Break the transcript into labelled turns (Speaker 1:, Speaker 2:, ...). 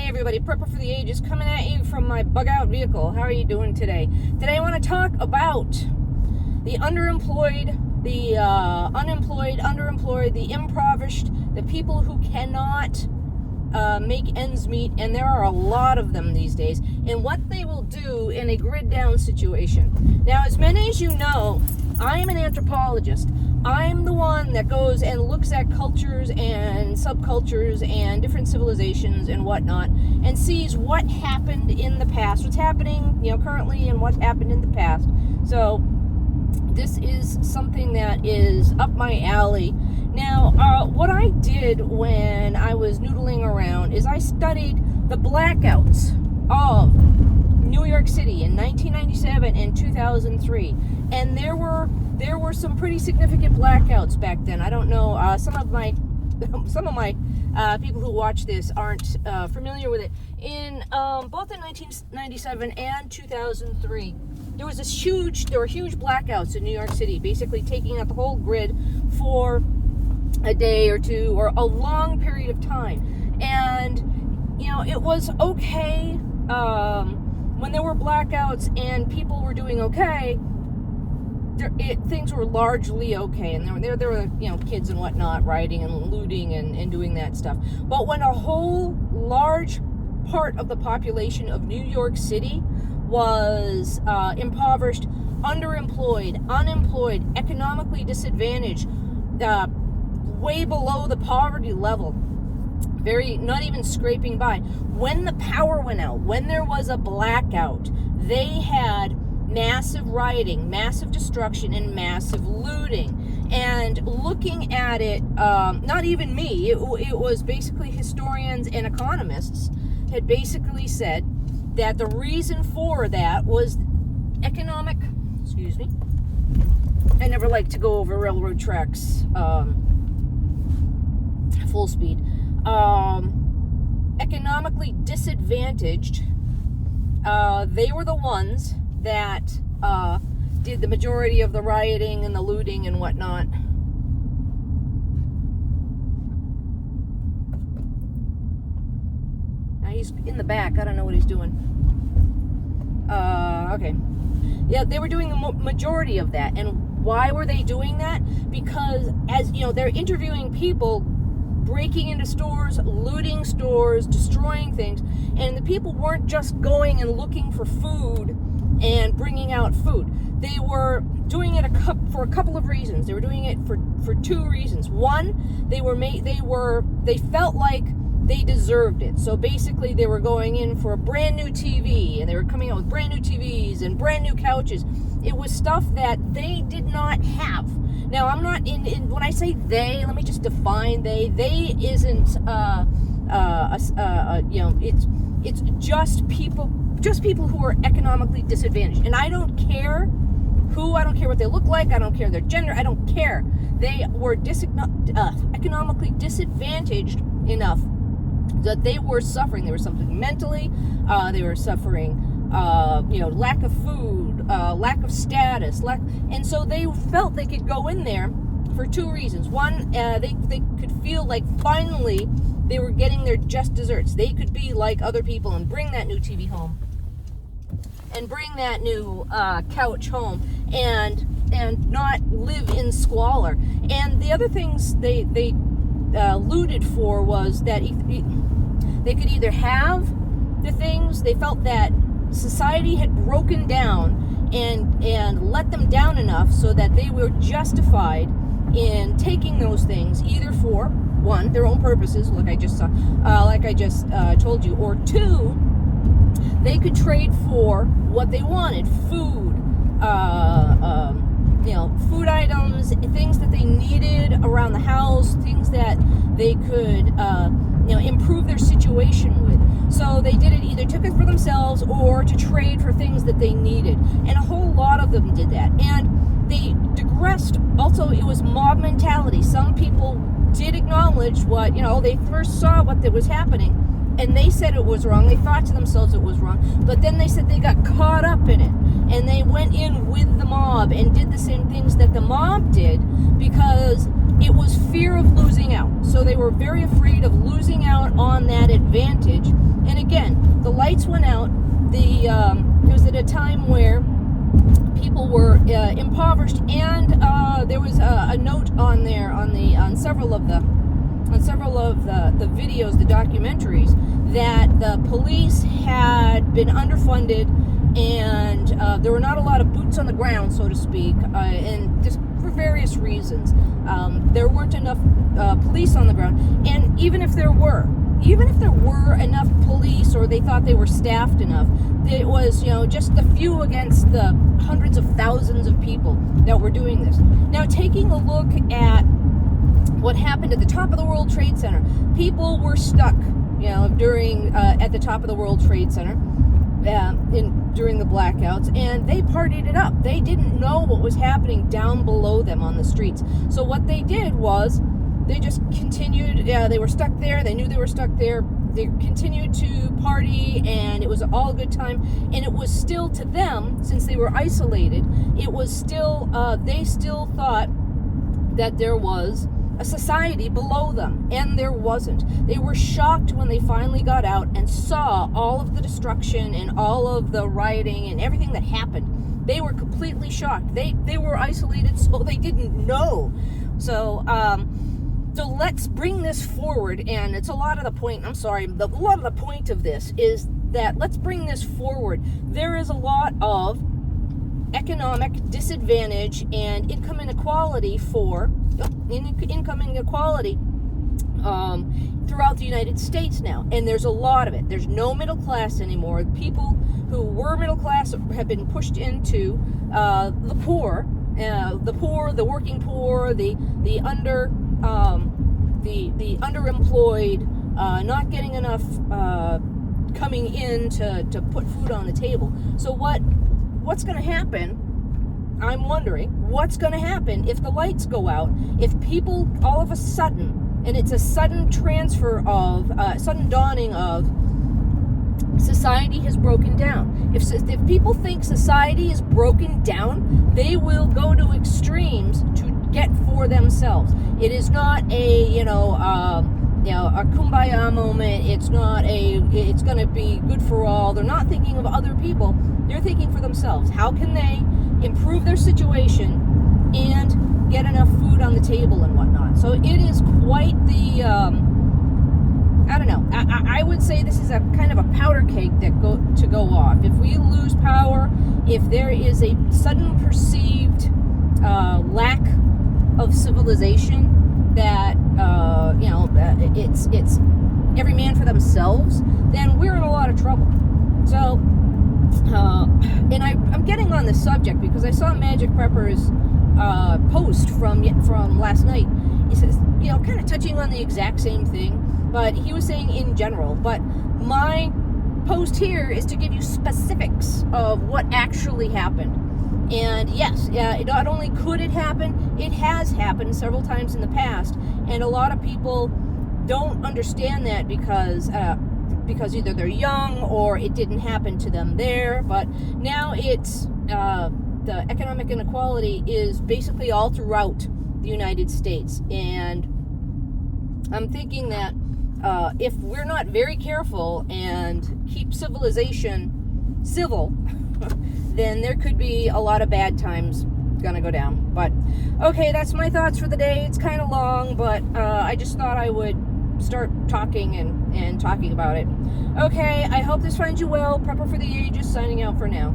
Speaker 1: Hey everybody, Prepper for the Ages coming at you from my bug out vehicle. How are you doing today? Today I want to talk about the underemployed, the unemployed, underemployed, the impoverished, the people who cannot make ends meet, and there are a lot of them these days, and what they will do in a grid down situation. Now, as many as you know, I am an anthropologist. I'm the one that goes and looks at cultures and subcultures and different civilizations and whatnot and sees what happened in the past, what's happening, currently, and what happened in the past. So this is something that is up my alley. Now, what I did when I was noodling around is I studied the blackouts of New York City in 1997 and 2003, and there were some pretty significant blackouts back then. I don't know, some of my people who watch this aren't familiar with it. In both in 1997 and 2003, there were huge blackouts in New York City, basically taking out the whole grid for a day or two or a long period of time. And it was okay when there were blackouts and people were doing okay. Things were largely okay, and there were kids and whatnot rioting and looting and doing that stuff. But when a whole large part of the population of New York City was impoverished, underemployed, unemployed, economically disadvantaged, way below the poverty level, not even scraping by. When the power went out, when there was a blackout, they had massive rioting, massive destruction, and massive looting. And looking at it, not even me, it was basically historians and economists had basically said that the reason for that was economic, I never like to go over railroad tracks full speed, economically disadvantaged. They were the ones that did the majority of the rioting and the looting and whatnot. Now he's in the back. I don't know what he's doing. Okay. Yeah, they were doing the majority of that. And why were they doing that? Because, as they're interviewing people, breaking into stores, looting stores, destroying things, and the people weren't just going and looking for food and bringing out food. They were doing it for a couple of reasons. They were doing it for two reasons. One, they felt like they deserved it. So basically they were going in for a brand new TV, and they were coming out with brand new TVs and brand new couches. It was stuff that they did not have. Now, I'm not when I say they, let me just define they. They isn't it's just people who are economically disadvantaged. And I don't care what they look like, I don't care their gender, I don't care. They were economically disadvantaged enough that they were suffering. They were suffering mentally, they were suffering lack of food, lack of status, and so they felt they could go in there for two reasons. One, they could feel like finally they were getting their just desserts. They could be like other people and bring that new TV home, and bring that new couch home, and not live in squalor. And the other things they looted for was that they could either have the things they felt that society had broken down and let them down enough so that they were justified in taking those things, either for one, their own purposes, like I just told you, or two, they could trade for what they wanted: food, food items, things that they needed around the house, things that they could improve their situation with. So they did it, either took it for themselves or to trade for things that they needed. And a whole lot of them did that. And they digressed. Also, it was mob mentality. Some people did acknowledge what, they first saw what was happening, and they said it was wrong. They thought to themselves it was wrong. But then they said they got caught up in it, and they went in with the mob and did the same things that the mob did, because it was fear of losing out. So they were very afraid of losing out on that advantage. And again, the lights went out. It was at a time where people were impoverished, and there was a note on there on several of the videos, the documentaries, that the police had been underfunded, and there were not a lot of boots on the ground, so to speak, and just for various reasons. There weren't enough police on the ground, and even if there were enough police, or they thought they were staffed enough, it was, just a few against the hundreds of thousands of people that were doing this. Now, taking a look at what happened at the top of the World Trade Center, people were stuck, during at the top of the World Trade Center during the blackouts, and they partied it up. They didn't know what was happening down below them on the streets. So what they did was they just continued. They were stuck there. They knew they were stuck there. They continued to party, and it was all a good time. And it was still, to them, since they were isolated, it was still, they still thought that there was a society below them, and there wasn't. They were shocked when they finally got out and saw all of the destruction and all of the rioting and everything that happened. They were completely shocked. They were isolated, so they didn't know. So let's bring this forward, and it's a lot of the point. A lot of the point of this is that let's bring this forward. There is a lot of economic disadvantage and income inequality throughout the United States now, and there's a lot of it. There's no middle class anymore. People who were middle class have been pushed into the poor, the working poor, the underemployed, not getting enough coming in to put food on the table. So what's going to happen? I'm wondering what's going to happen if the lights go out, if people all of a sudden, and it's a sudden transfer of, sudden dawning of, society has broken down. If people think society is broken down, they will go to extremes to get for themselves. It is not a, a kumbaya moment. It's not it's going to be good for all. They're not thinking of other people. They're thinking for themselves. How can they improve their situation and get enough food on the table and whatnot? So it is quite the, I don't know. I would say this is a kind of a powder keg to go off. If we lose power, if there is a sudden perceived lack of civilization, that it's every man for themselves, then we're in a lot of trouble. So, and I'm getting on this subject because I saw Magic Prepper's post from last night. He says, kind of touching on the exact same thing, but he was saying in general. But my post here is to give you specifics of what actually happened. And yes, not only could it happen, it has happened several times in the past, and a lot of people don't understand that because either they're young or it didn't happen to them there. But now it's the economic inequality is basically all throughout the United States, and I'm thinking that if we're not very careful and keep civilization civil, then there could be a lot of bad times gonna go down. But okay, that's my thoughts for the day. It's kind of long, but I just thought I would start talking and talking about it. Okay, I hope this finds you well. Prepper for the Ages signing out for now.